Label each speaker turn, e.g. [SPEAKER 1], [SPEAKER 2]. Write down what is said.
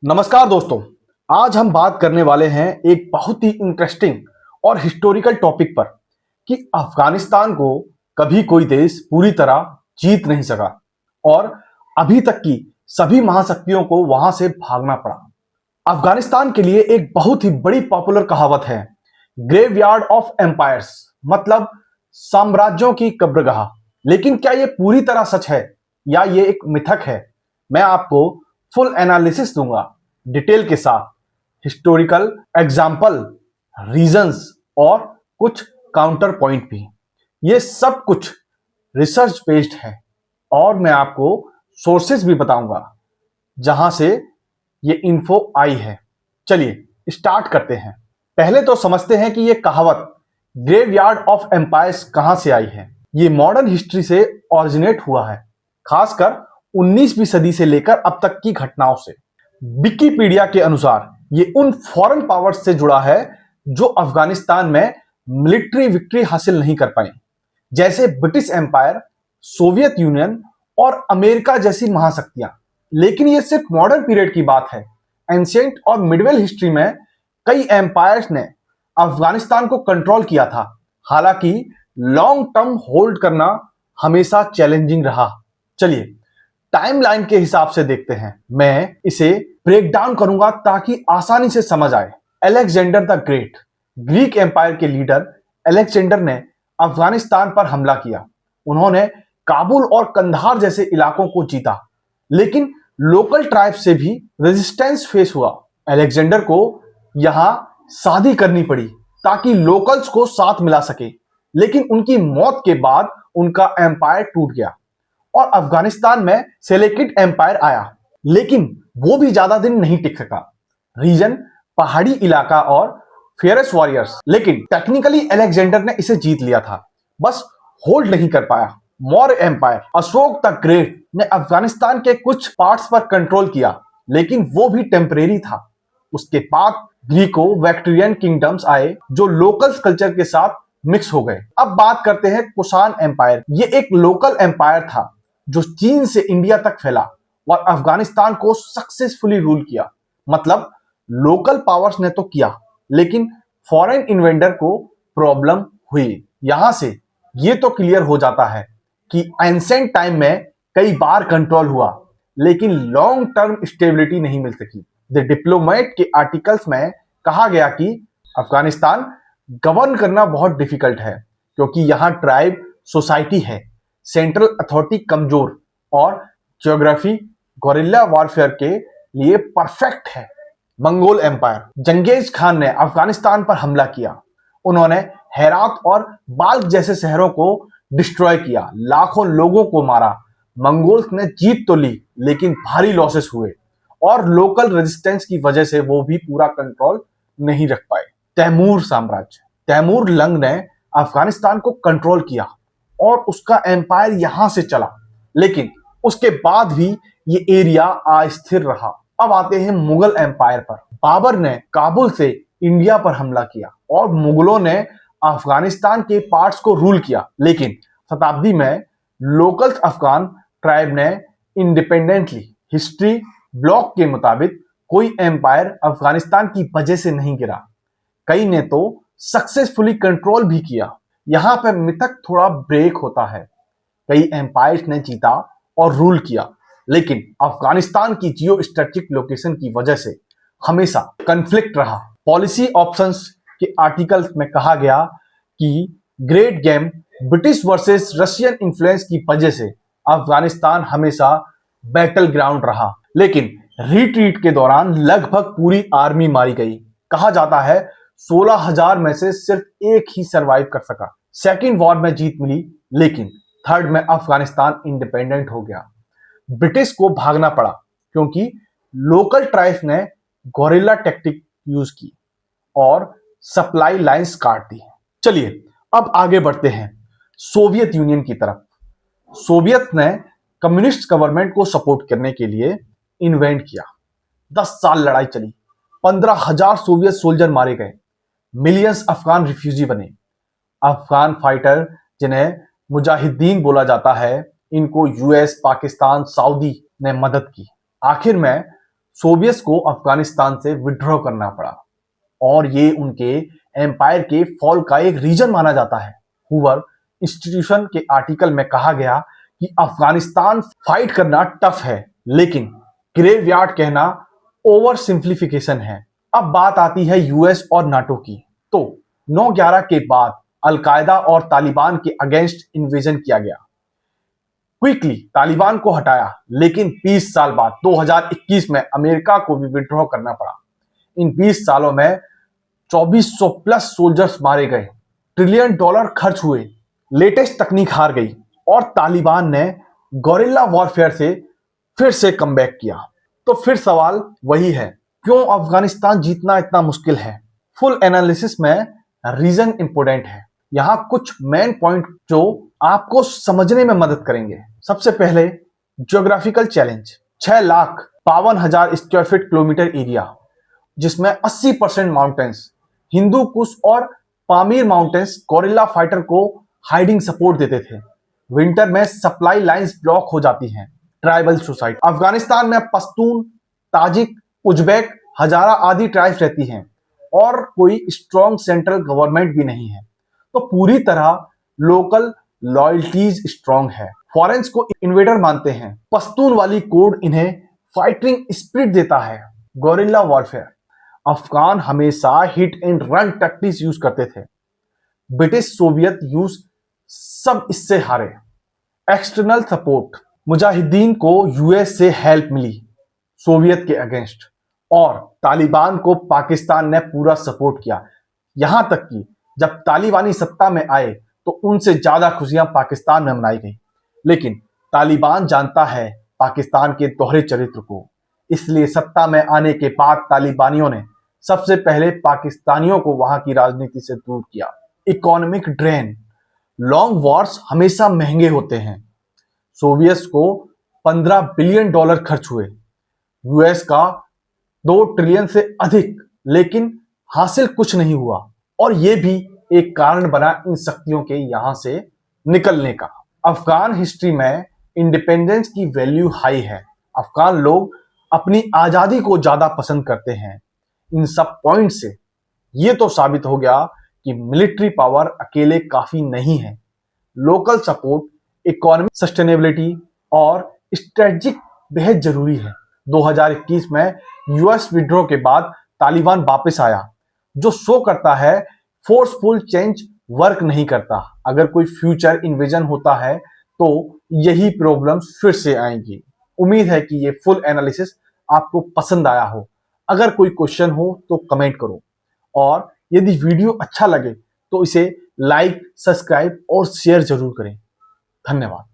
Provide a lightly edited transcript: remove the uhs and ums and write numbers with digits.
[SPEAKER 1] नमस्कार दोस्तों। आज हम बात करने वाले हैं एक बहुत ही इंटरेस्टिंग और हिस्टोरिकल टॉपिक पर कि अफगानिस्तान को कभी कोई देश पूरी तरह जीत नहीं सका और अभी तक की सभी महाशक्तियों को वहां से भागना पड़ा। अफगानिस्तान के लिए एक बहुत ही बड़ी पॉपुलर कहावत है, ग्रेवयार्ड ऑफ एम्पायर्स, मतलब साम्राज्यों की कब्रगाह। लेकिन क्या यह पूरी तरह सच है या ये एक मिथक है? मैं आपको फुल एनालिसिस दूंगा, डिटेल के साथ, हिस्टोरिकल एग्जाम्पल, रीजंस और कुछ काउंटर पॉइंट भी। ये सब कुछ रिसर्च बेस्ड है और मैं आपको सोर्सेस भी बताऊंगा जहां से ये इन्फो आई है। चलिए स्टार्ट करते हैं। पहले तो समझते हैं कि ये कहावत ग्रेवयार्ड ऑफ एम्पायर्स कहां से आई है। ये मॉडर्न हिस्ट्री से ओरिजिनेट हुआ है, खासकर 19वीं सदी से लेकर अब तक की घटनाओं से। विकिपीडिया के अनुसार ये उन फॉरेन पावर्स से जुड़ा है जो अफगानिस्तान में मिलिट्री विक्ट्री हासिल नहीं कर पाए, जैसे ब्रिटिश एम्पायर, सोवियत यूनियन और अमेरिका जैसी महाशक्तियां। लेकिन ये सिर्फ मॉडर्न पीरियड की बात है। एंशिएंट और मिडवेल हिस्ट्री में कई एम्पायर्स ने अफगानिस्तान को कंट्रोल किया था। हालांकि लॉन्ग टर्म होल्ड करना हमेशा चैलेंजिंग रहा। चलिए टाइमलाइन के हिसाब से देखते हैं। मैं इसे ब्रेक डाउन करूंगा ताकि आसानी से समझ आए। Alexander the great, Greek empire के लीडर अलेक्जेंडर ने अफगानिस्तान पर हमला किया। उन्होंने काबुल और कंधार जैसे इलाकों को जीता, लेकिन लोकल ट्राइब से भी रेजिस्टेंस फेस हुआ। अलेक्जेंडर को यहां शादी करनी पड़ी ताकि लोकल्स को साथ मिला सके, लेकिन उनकी मौत के बाद उनका एम्पायर टूट गया और अफगानिस्तान में सेलेकिड एम्पायर आया, लेकिन वो भी ज्यादा दिन नहीं टिक सका। रीजन पहाड़ी इलाका और फेयरस वॉरियर्स, लेकिन टेक्निकली अलेक्जेंडर ने इसे जीत लिया था, बस होल्ड नहीं कर पाया। Maurya empire, Ashoka the great ने अफगानिस्तान के कुछ पार्ट्स पर कंट्रोल किया, लेकिन वो भी टेम्परेरी था। उसके बाद ग्रीको बैक्ट्रियन किंगडम्स आए जो लोकल कल्चर के साथ मिक्स हो गए। अब बात करते हैं कुषाण एम्पायर। ये एक लोकल एम्पायर था जो चीन से इंडिया तक फैला और अफगानिस्तान को सक्सेसफुली रूल किया। मतलब लोकल पावर्स ने तो किया, लेकिन फॉरेन इन्वेंडर को प्रॉब्लम हुई। यहां से ये तो क्लियर हो जाता है कि एंशिएंट टाइम में कई बार कंट्रोल हुआ, लेकिन लॉन्ग टर्म स्टेबिलिटी नहीं मिल सकी। द डिप्लोमेट के आर्टिकल्स में कहा गया कि अफगानिस्तान गवर्न करना बहुत डिफिकल्ट है क्योंकि यहां ट्राइब सोसाइटी है, सेंट्रल अथॉरिटी कमजोर और ज्योग्राफी गोरिल्ला वॉरफेयर के लिए परफेक्ट है। मंगोल एम्पायर, जंगेज खान ने अफगानिस्तान पर हमला किया। उन्होंने हेरात और बाल्ख जैसे शहरों को डिस्ट्रॉय किया, लाखों लोगों को मारा। मंगोल्स ने जीत तो ली, लेकिन भारी लॉसेस हुए और लोकल रेजिस्टेंस की वजह से वो भी पूरा कंट्रोल नहीं रख पाए। तैमूर साम्राज्य, तैमूर लंग ने अफगानिस्तान को कंट्रोल किया और उसका एम्पायर यहां से चला, लेकिन उसके बाद भी ये एरिया अस्थिर रहा। अब आते हैं मुगल एम्पायर पर। बाबर ने काबुल से इंडिया पर हमला किया और मुगलों ने अफगानिस्तान के पार्ट्स को रूल किया, लेकिन शताब्दी में लोकल अफगान ट्राइब ने इंडिपेंडेंटली। हिस्ट्री ब्लॉक के मुताबिक कोई एम्पायर अफगानिस्तान की वजह से नहीं गिरा, कई ने तो सक्सेसफुली कंट्रोल भी किया। यहां पर मिथक थोड़ा ब्रेक होता है। कई एम्पायर्स ने जीता और रूल किया, लेकिन अफगानिस्तान की जियो स्ट्रेटेजिक लोकेशन की वजह से हमेशा कन्फ्लिक्ट रहा। पॉलिसी ऑप्शंस के आर्टिकल्स में कहा गया कि great game British versus Russian influence की वजह से अफगानिस्तान हमेशा बैटल ग्राउंड रहा, लेकिन रिट्रीट के दौरान लगभग पूरी आर्मी मारी गई। कहा जाता है 16,000 में से सिर्फ एक ही सरवाइव कर सका। सेकेंड वॉर में जीत मिली, लेकिन थर्ड में अफगानिस्तान इंडिपेंडेंट हो गया। ब्रिटिश को भागना पड़ा क्योंकि लोकल ट्राइब्स ने गोरिल्ला टेक्टिक यूज की और सप्लाई लाइंस काट दी। चलिए अब आगे बढ़ते हैं सोवियत यूनियन की तरफ। सोवियत ने कम्युनिस्ट गवर्नमेंट को सपोर्ट करने के लिए इन्वेंट किया। 10 साल लड़ाई चली, 15,000 सोवियत सोल्जर मारे गए, मिलियंस अफगान रिफ्यूजी बने। अफगान फाइटर, जिन्हें मुजाहिदीन बोला जाता है, इनको यूएस, पाकिस्तान, सऊदी ने मदद की। आखिर में सोवियत को अफगानिस्तान से विड्रॉ करना पड़ा और ये उनके एम्पायर के फॉल का एक रीजन माना जाता है। हूवर इंस्टीट्यूशन के आर्टिकल में कहा गया कि अफगानिस्तान फाइट करना टफ है, लेकिन ग्रेवयार्ड कहना ओवर सिंप्लीफिकेशन है। अब बात आती है यूएस और नाटो की। तो 9/11 के बाद अलकायदा और तालिबान के अगेंस्ट इन्वेजन किया गया। क्विकली तालिबान को हटाया, लेकिन 20 साल बाद 2021 में अमेरिका को भी विड्रॉ करना पड़ा। इन 20 सालों में 2400 प्लस सोल्जर्स मारे गए, $ट्रिलियन खर्च हुए, लेटेस्ट तकनीक हार गई और तालिबान ने गोरिल्ला वॉरफेयर से फिर से कमबैक किया। तो फिर सवाल वही है, क्यों अफगानिस्तान जीतना इतना मुश्किल है? फुल एनालिसिस में रीजन इंपोर्टेंट है। यहाँ कुछ मेन पॉइंट जो आपको समझने में मदद करेंगे। सबसे पहले geographical challenge. 6,52,000 square feet kilometre area, जिसमें 80% माउंटेन्स, हिंदू कुश और पामीर माउंटेन्स गोरिल्ला फाइटर को हाइडिंग सपोर्ट देते थे। विंटर में सप्लाई लाइंस ब्लॉक हो जाती हैं। Tribal society. अफगानिस्तान में पश्तून, ताजिक, उज्बेक, हजारा आदि ट्राइब्स रहती हैं और कोई स्ट्रॉन्ग सेंट्रल गवर्नमेंट भी नहीं है, तो पूरी तरह लोकल लॉयल्टीज स्ट्रॉन्ग है। फॉरेंस को इन्वेडर मानते हैं। पश्तून वाली कोड इन्हें फाइटिंग स्पिरिट देता है। Gorilla warfare. अफगान हमेशा hit and run tactics use करते थे। ब्रिटिश, सोवियत यूज सब इससे हारे। External support. मुजाहिदीन को यूएस से हेल्प मिली सोवियत के अगेंस्ट, और तालिबान को पाकिस्तान ने पूरा सपोर्ट किया। यहां तक कि जब तालिबानी सत्ता में आए तो उनसे ज्यादा खुशियां पाकिस्तान में मनाई गई। लेकिन तालिबान जानता है पाकिस्तान के दोहरे चरित्र को, इसलिए सत्ता में आने के बाद तालिबानियों ने सबसे पहले पाकिस्तानियों को वहां की राजनीति से दूर किया। Economic drain. लॉन्ग वॉर्स हमेशा महंगे होते हैं। सोवियत को $15 बिलियन खर्च हुए, यूएस का 2 ट्रिलियन से अधिक, लेकिन हासिल कुछ नहीं हुआ। और यह भी एक कारण बना इन शक्तियों के यहां से निकलने का। अफगान हिस्ट्री में इंडिपेंडेंस की वैल्यू हाई है। अफगान लोग अपनी आजादी को ज्यादा पसंद करते हैं। इन सब पॉइंट से यह तो साबित हो गया कि मिलिट्री पावर अकेले काफी नहीं है। लोकल सपोर्ट, इकोनॉमिक सस्टेनेबिलिटी और स्ट्रेटजिक बेहद जरूरी है। 2021 में यूएस विड्रॉ के बाद तालिबान वापस आया, जो शो करता है फोर्सफुल चेंज वर्क नहीं करता। अगर कोई फ्यूचर इन्वेजन होता है तो यही प्रॉब्लम फिर से आएंगी। उम्मीद है कि ये फुल एनालिसिस आपको पसंद आया हो। अगर कोई क्वेश्चन हो तो कमेंट करो, और यदि वीडियो अच्छा लगे तो इसे लाइक, सब्सक्राइब और शेयर जरूर करें। धन्यवाद।